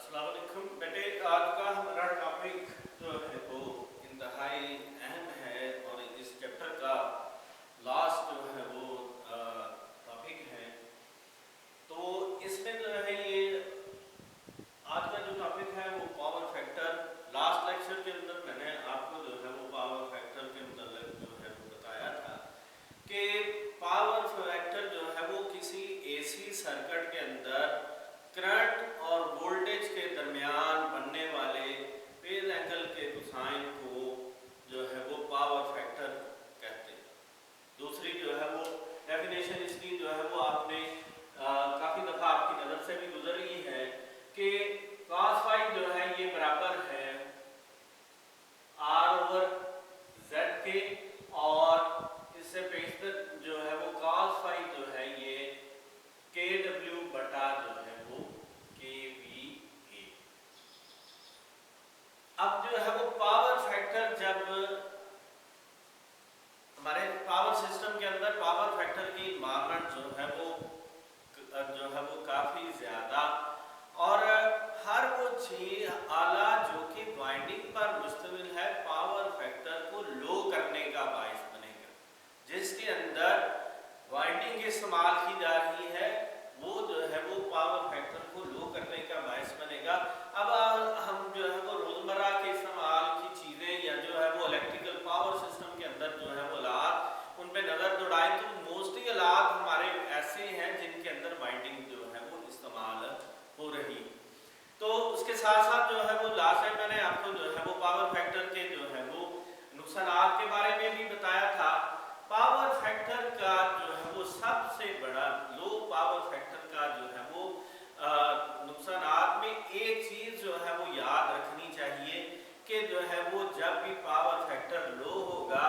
अस्सलाम वालेकुम बेटे, आज का हमारा टॉपिक जो है वो इंतहाई अहम है और इस चैप्टर का लास्ट जो है वो टॉपिक है। तो इसमें जो है ये आज का जो टॉपिक है वो पावर फैक्टर। लास्ट लेक्चर के अंदर मैंने आपको जो है वो पावर फैक्टर के मतलब जो है वो बताया था कि पावर फैक्टर जो है वो किसी एसी सर्किट के अंदर करंट और वोल्टेज के दरमियान बनने वाले फेज एंगल के कोसाइन को जो है वो पावर फैक्टर कहते हैं। दूसरी जो है वो डेफिनेशन इसकी जो है वो आपने काफ़ी दफ़ा आपकी नज़र से भी गुजरी है कि cos फाई जो है ये बराबर है R ओवर Z के, और इससे पेशतर जो है वो cos फाई जो है ये KW बटा जो है वो KVA। अब जो है वो पावर फैक्टर, जब हमारे पावर सिस्टम के अंदर पावर फैक्टर की मानदंड जो है वो काफ़ी ज़्यादा, और हर वो चीज़ आला जो कि वाइंडिंग पर मुश्तमिल है पावर फैक्टर को लो करने का बायस बनेगा। जिसके अंदर वाइंडिंग इस्तेमाल की जा रही है वो जो है वो पावर फैक्टर को लो करने का बायस बनेगा। अब हम जो है वो रोज़मर्रा के इस्तेमाल की चीज़ें या जो है वो इलेक्ट्रिकल पावर सिस्टम के अंदर जो है वो आलात उन पे नज़र दौड़ाएं तो मोस्टली आलात हमारे ऐसे हैं जिनके अंदर वाइंडिंग जो है वो इस्तेमाल हो रही। तो उसके साथ साथ जो है वो लास्ट टाइम मैंने आपको जो है वो पावर फैक्टर के जो है वो नुकसानात के बारे में भी बताया था। पावर फैक्टर का जो है वो सबसे बड़ा लो पावर फैक्टर का जो है वो नुकसानात में एक चीज़ जो है वो याद रखनी चाहिए कि जो है वो जब भी पावर फैक्टर लो होगा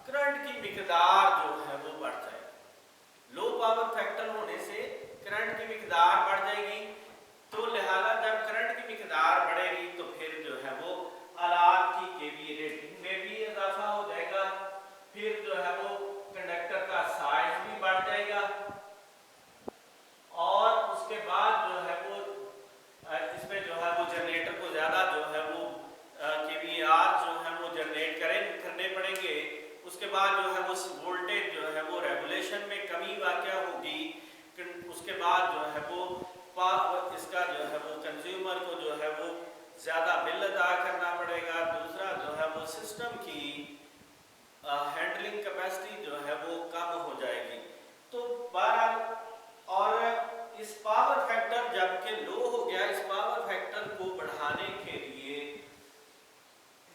करंट की मिकदार जो है वो बढ़ जाएगी। लो पावर फैक्टर होने से करंट की मिकदार बढ़ जाएगी, तो लिहाजा जब करंट की मिकदार बढ़ेगी तो फिर जो है वो आलात की केवीए रेटिंग में भी इजाफा हो जाएगा, फिर जो है वो कंडक्टर का साइज भी बढ़ जाएगा, और उसके बाद जो है वो इसमें जो है वो जनरेटर को ज़्यादा जो है वो केवीआर जो है वो जनरेट करने पड़ेंगे। उसके बाद जो है वो वोल्टेज जो है वो रेगुलेशन में कमी वाक़या होगी। उसके बाद जो है वो इसका जो है वो कंज्यूमर को जो है वो ज़्यादा बिल अदा करना पड़ेगा। दूसरा जो है वो सिस्टम की हैंडलिंग कैपेसिटी जो है वो कम हो जाएगी। तो बहरहाल, और इस पावर फैक्टर जबकि लो हो गया, इस पावर फैक्टर को बढ़ाने के लिए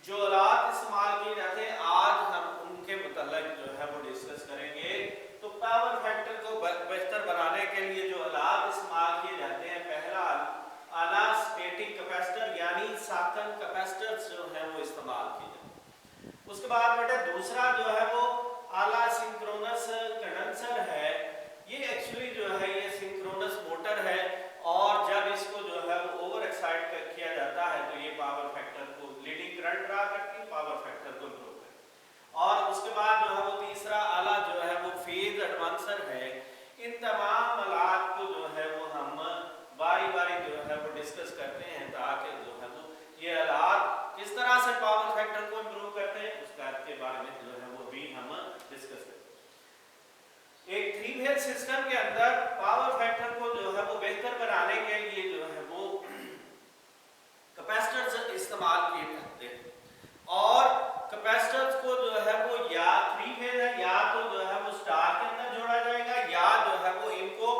जो आलात इस्तेमाल किए जाते हैं आज हम उनके मुतल्लिक जो है वो डिस्कस करेंगे। तो पावर फैक्टर को बेहतर बनाने के लिए जो आलात इस्तेमाल किए जाते हैं, पहला आला स्टैटिक कैपेसिटर यानी साकन कैपेसिटर जो है वो इस्तेमाल किए जाते हैं। उसके बाद बेटा दूसरा जो है वो आला सिंक्रोनस कंडेंसर है। ये एक्चुअली जो है ये सिंक्रोनस मोटर है, और जब इसको जो है वो ओवर एक्साइट किया जाता है तो ये पावर फैक्टर को लीडिंग करंट ड्रा करके पावर फैक्टर को इंप्रूव करती। और उसके बाद जो है वो तीसरा आला जो है वो फेज एडवांसर है। इन तमाम आलात को जो है वो हम बारी बारी जो है वो डिस्कस करते हैं ताकि जो है वो ये आलात किस तरह से पावर फैक्टर को इंप्रूव करते हैं उसका के बारे में जो है वो भी हम डिस्कस करते हैं। एक थ्री फेज सिस्टम के अंदर पावर फैक्टर को जो है वो बेहतर बनाने के लिए जो है वो कैपेसिटर्स इस्तेमाल किए जाते हैं, और कैपेसिटर्स को जो है वो या थ्री फेज है या तो जो है वो स्टार के अंदर जोड़ा जाएगा या जो है वो इनको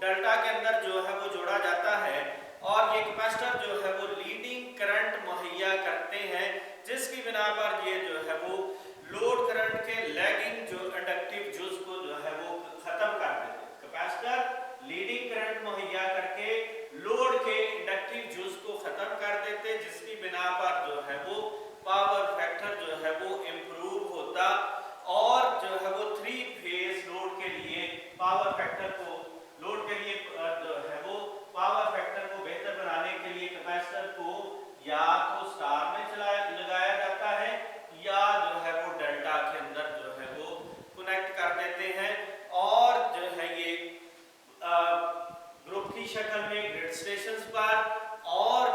डेल्टा के अंदर जो है वो जोड़ा जाता है। और ये कैपेसिटर जो है वो लीडिंग करंट मुहैया करते हैं, जिसकी बिना पर ये जो है वो लोड करंट के लैगिंग जो इंडक्टिव जुज को जो है वो खत्म कर देते हैं। कैपेसिटर लीडिंग करंट मुहैया करके लोड के इंडक्टिव जुज को खत्म कर देते हैं, जिसकी बिना पर जो है वो पावर फैक्टर जो है वो इम्प्रूव होता, और जो है वो थ्री फेज लोड के लिए पावर फैक्टर को जो है वो पावर फैक्टर को बेहतर बनाने के लिए कैपेसिटर को या तो स्टार में लगाया जाता है या जो है वो डेल्टा के अंदर जो है वो कनेक्ट कर देते हैं, और जो है ये ग्रुप की शक्ल में ग्रिड स्टेशंस पर, और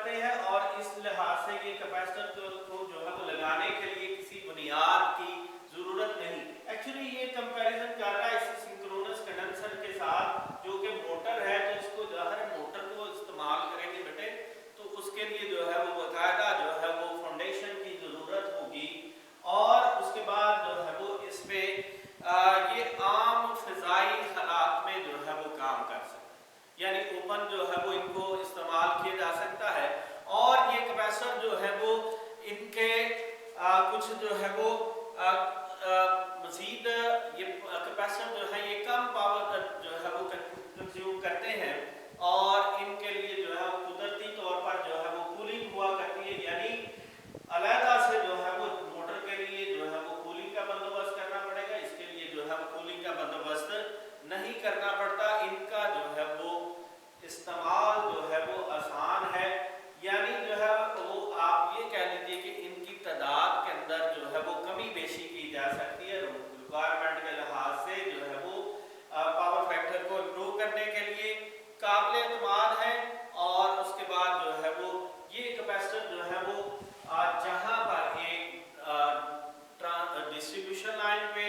करते हैं और इस लिहाज से ये कैपेसिटर को जो है वो लगाने के लिए किसी बुनियाद की ज़रूरत नहीं। एक्चुअली ये कंपैरिजन कर रहा है इसी सिंक्रोनस कंडेंसर के साथ जो कि मोटर है, तो इसको ज़ाहिर मोटर को इस्तेमाल करेंगे बेटे, तो उसके लिए जो है वो बाकायदा जो है वो फाउंडेशन की ज़रूरत होगी और उसके बाद जो है वो इस पे ये आम फ़िज़ाई हालात में जो है वो काम कर सकते हैं, यानी ओपन जो है वो इनको इस्तेमाल किया जा सकता है। और ये कैपेसिटर जो है वो इनके कुछ जो है वो मज़ीद ये कैपेसिटर जो है ये कम पावर जो है वो कंज्यूम करते हैं और इनके लिए जो है वो कुदरती तौर पर जो है वो कूलिंग हुआ करती है, यानी अलहदा से जो है वो मोटर के लिए जो है वो कूलिंग का बंदोबस्त करना पड़ेगा, इसके लिए जो है वो कूलिंग का बंदोबस्त नहीं करना पड़ता। इनका जो है वो इस्तेमाल जो है वो आसान है, यानी जो है वो आप ये कह लीजिए कि इनकी तादाद के अंदर जो है वो कमी बेशी की जा सकती है रिक्वायरमेंट के लिहाज से, जो है वो पावर फैक्टर को इम्प्रूव करने के लिए काबिल एतमाद है। और उसके बाद जो है वो ये कैपेसिटर जो है वो जहाँ पर एक डिस्ट्रीब्यूशन लाइन पे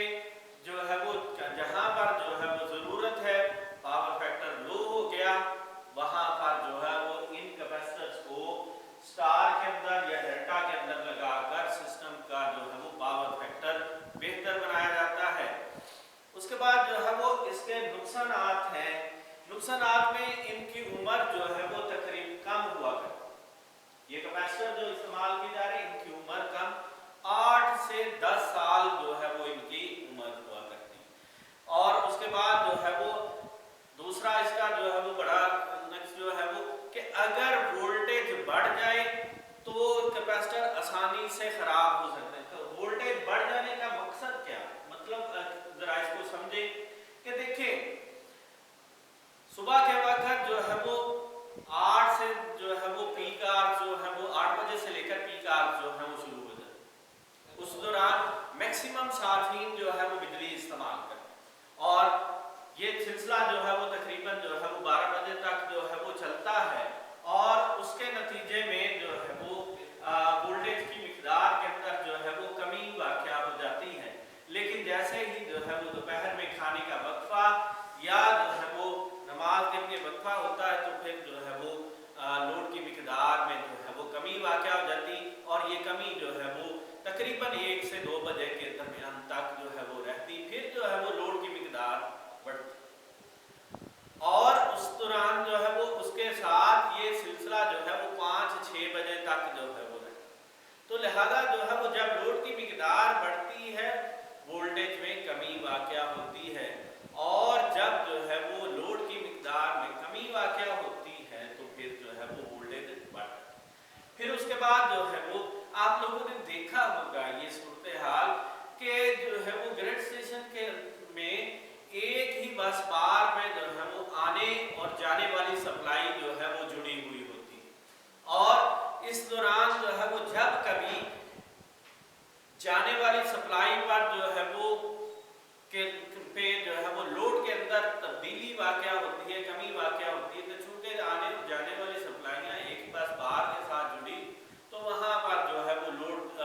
जो है वो जहाँ पर जो है वो ज़रूरत है पावर फैक्टर लो हो गया, वहाँ पर जो है वो इन कैपेसिटर्स को स्टार के अंदर या डेल्टा के अंदर लगाकर सिस्टम का जो है वो पावर फैक्टर बेहतर बनाया जाता है। उसके बाद जो है वो इसके नुकसानात हैं। नुकसानात में इनकी उम्र जो है वो तकरीबन कम हुआ करती है। ये कैपेसिटर जो इस्तेमाल की जा रही है इनकी उम्र कम 8 से 10 साल जो है वो इनकी उम्र हुआ करती है। और उसके बाद जो है वो दूसरा इसका जो है वो बड़ा नेक्स्ट जो है वो कि अगर वोल्टेज बढ़ जाए तो कैपेसिटर आसानी से खराब हो सकते हैं। तो वोल्टेज बढ़ जाने का मकसद क्या है, मतलब जरा इसको समझे कि देखिए सुबह के वक्त जो है वो 8 से जो है वो पीक आवर्स जो है वो 8 बजे से लेकर पीक आवर्स जो है वो शुरू हो जाते हैं। उस दौरान मैक्सिमम सार्फिन जो है वो बिजली इस्तेमाल करते हैं और ये सिलसिला जो है वो तकरीबन जो है वो 12 बजे तक जो है वो चलता है और उसके नतीजे में जो है वो वोल्टेज की मिकदार के अंदर जो है वो कमी वाक़या हो जाती है। लेकिन जैसे ही जो है वो दोपहर में खाने का वक्फा या जो है वो नमाज के लिए वक्फा होता है तो फिर जो है वो लोड की मिकदार में जो है वो कमी वाक़या हो जाती और ये कमी जो है वो तकरीबन 1 से 2 बजे के दरमियान तक जो है वो रहती, फिर जो है वो लोड की मिकदार बढ़ती और उस दौरान जो है वो उसके साथ ये सिलसिला जो है वो 5-6 बजे तक जो है वो रहता। तो लिहाजा जो है वो जब लोड की मिकदार बढ़ती है वोल्टेज में कमी वाक़या होती है और जब जो है वो लोड की मिकदार में कमी वाक़या होती है तो फिर जो है वो वोल्टेज बढ़ता है। फिर उसके बाद जो है वो आप लोगों ने देखा होगा ये सूरत हाल कि जो है वो ग्रिड स्टेशन के में एक ही बस बार में जो है वो आने और जाने वाली सप्लाई जो है वो जुड़ी हुई होती है और इस दौरान जो है वो जब कभी जाने वाली सप्लाई पर जो है वो के पे जो है वो लोड के अंदर तब्दीली वाक़या होती है, कमी वाक़या होती है, तो चूंकि आने जाने वाली सप्लाइयाँ एक ही बस बार के साथ जुड़ी तो वहाँ पर जो है वो load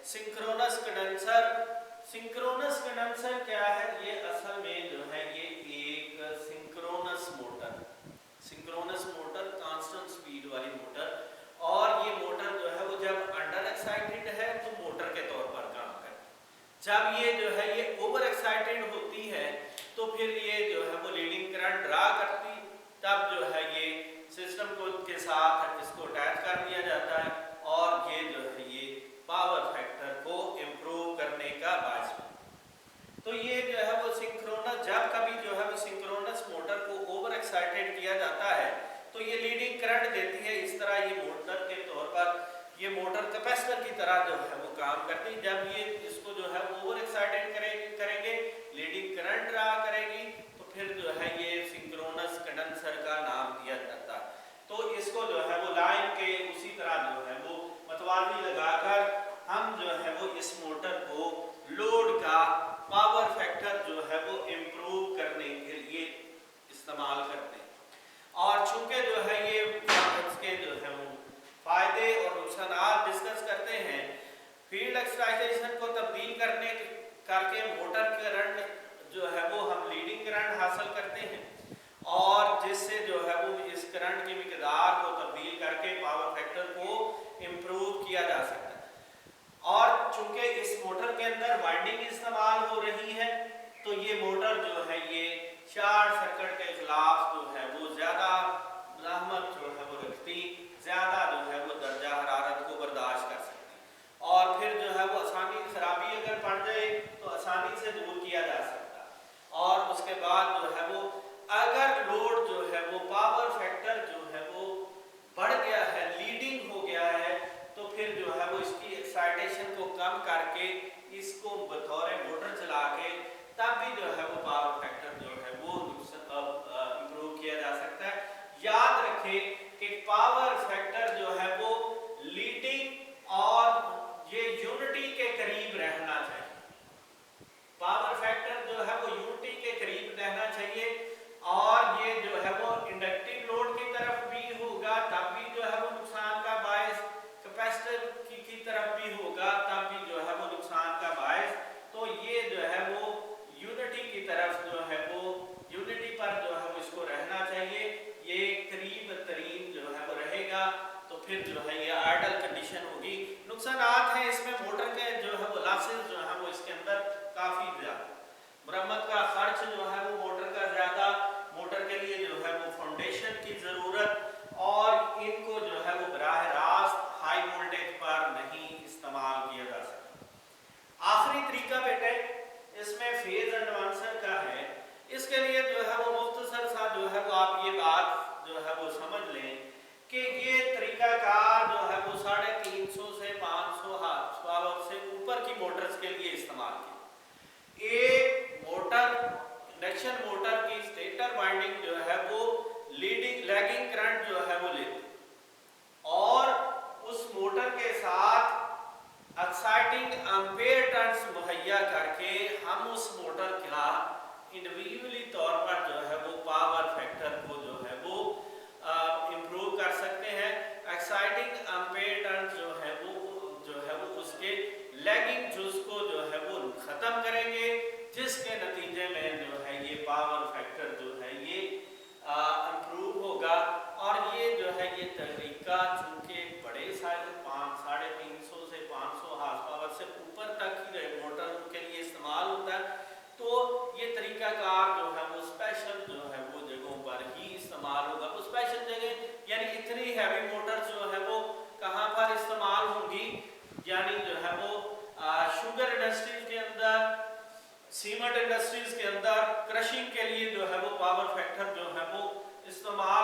synchronous condenser. Synchronous condenser क्या है? ये असल में जो है ये एक synchronous motor, synchronous motor constant speed वाली मोटर, और ये मोटर जो है वो जब अंडर एक्साइटेड है तो मोटर के तौर पर काम करती है। जब ये जो है ये ओवर एक्साइटेड होती है तो फिर ये जो है वो लीडिंग करंट ड्रा करती, तब जो है ये सिस्टम को के साथ इसको अटैच कर दिया जाता है और ये जो है ये पावर फैक्टर को इम्प्रूव करने का बायस बनता है। तो ये जो है वो सिंक्रोनस, जब कभी जो है वो सिंक्रोनस मोटर को ओवर एक्साइटेड किया जाता है तो ये लीडिंग करंट देती है। इस तरह ये मोटर के तौर पर ये मोटर कैपेसिटर की तरह जो है वो काम करती है। जब ये इसको जो है ओवर एक्साइटेड करेंगे लीडिंग करंट ड्रा करेगी तो फिर जो है ये सिंक्रोनस कंडेंसर का नाम दिया जाता है। तो इसको जो है वो लाइन के उसी तरह जो है वो मतवाली लगाकर हम जो है वो इस मोटर को लोड का पावर फैक्टर जो है वो इम्प्रूव करने के लिए इस्तेमाल करते हैं। और चूंकि जो है ये इसके जो है वो फायदे और नुकसान डिस्कस करते हैं, फील्ड एक्साइटेशन को तब्दील करके मोटर करंट जो है वो हम लीडिंग करंट हासिल करते हैं और जिससे जो है वो इस करंट की मिकदार को तब्दील करके पावर फैक्टर को इम्प्रूव किया जा सकता है। और चूंकि इस मोटर के अंदर वाइंडिंग इस्तेमाल हो रही है तो ये मोटर जो है ये शॉर्ट सर्किट के खिलाफ जो है वो ज्यादा रहमत जो है वो रखती, ज्यादा जो है वो दर्जा हरारत को बर्दाश्त कर सकती और फिर जो है वो आसानी खराबी अगर पड़ जाए तो आसानी से दूर किया जा सकता। और उसके बाद जो है वो अगर लोड जो है वो पावर फैक्टर जो है वो बढ़ गया है, लीडिंग हो गया है, तो फिर जो है वो इसकी एक्साइटेशन को कम करके इसको बतौर मोटर चला के तब भी जो है वो पावर फैक्टर जो है वो इम्प्रूव किया जा सकता है। याद रखें कि पावर फैक्टर जो है वो लीडिंग और ये यूनिटी के करीब रहना चाहिए। पावर फैक्टर जो है वो यूनिटी के करीब रहना चाहिए और ये जो है वो इंडक्टिव लोड की तरफ भी होगा तब भी जो है वो नुकसान का बायस, कैपेसिटर की तरफ भी होगा तब भी जो है वो नुकसान का बायस। तो ये जो है वो यूनिटी की तरफ जो है वो यूनिटी पर जो है वो इसको रहना चाहिए, ये करीब तरीन जो है वो रहेगा तो फिर जो है ये आइडल कंडीशन होगी। नुकसानात हैं इसमें मोटर के जो है वो लॉसेस जो है वो इसके अंदर काफ़ी ज़्यादा, मरम्मत का खर्च जो है वो मोटर का ज़्यादा, मोटर के लिए जो है वो फाउंडेशन की ज़रूरत और इनको जो है वो बराह रास्त हाई वोल्टेज पर नहीं इस्तेमाल किया जा सकता। आखिरी तरीका बेटे इसमें फेज एडवांसर का है। इसके लिए जो है वो मुख्तसर सा जो है वो आप ये बात जो है वो समझ लें कि ये तरीकाकार जो है वो 350 से 500 हार्स पावर से ऊपर की मोटर्स के लिए इस्तेमाल किया। एक मोटर इंडक्शन मोटर की स्टेटर वाइंडिंग जो है वो लैगिंग करंट जो है वो लेती और उस मोटर के साथ एक्साइटिंग एम्पेयर टर्न्स मुहैया करके हम उस मोटर का इंडिविजुअली तौर पर जो है वो पावर फैक्टर को जो है वो इम्प्रूव कर सकते हैं। एक्साइटिंग एम्पेयर टर्न्स जो है वो उसके लैगिंग जुज को जो है वो ख़त्म करेंगे जिसके नतीजे में जो है ये पावर फैक्टर जो है ये इम्प्रूव होगा। और ये जो है ये तरीका चूँकि बड़े साइज 350 से 500 हार्स पावर से ऊपर तक ही मोटर के लिए इस्तेमाल होता है तो ये तरीकाकार जो है वो स्पेशल जो है वो जगहों पर ही इस्तेमाल होगा। वो स्पेशल जगह यानी इतनी हैवी मोटर जो है वो कहाँ पर इस्तेमाल होंगी, यानी जो है वो शुगर इंडस्ट्रीज के अंदर, सीमेंट इंडस्ट्रीज के अंदर क्रशिंग के लिए जो है वो पावर फैक्टर जो है वो इस्तेमाल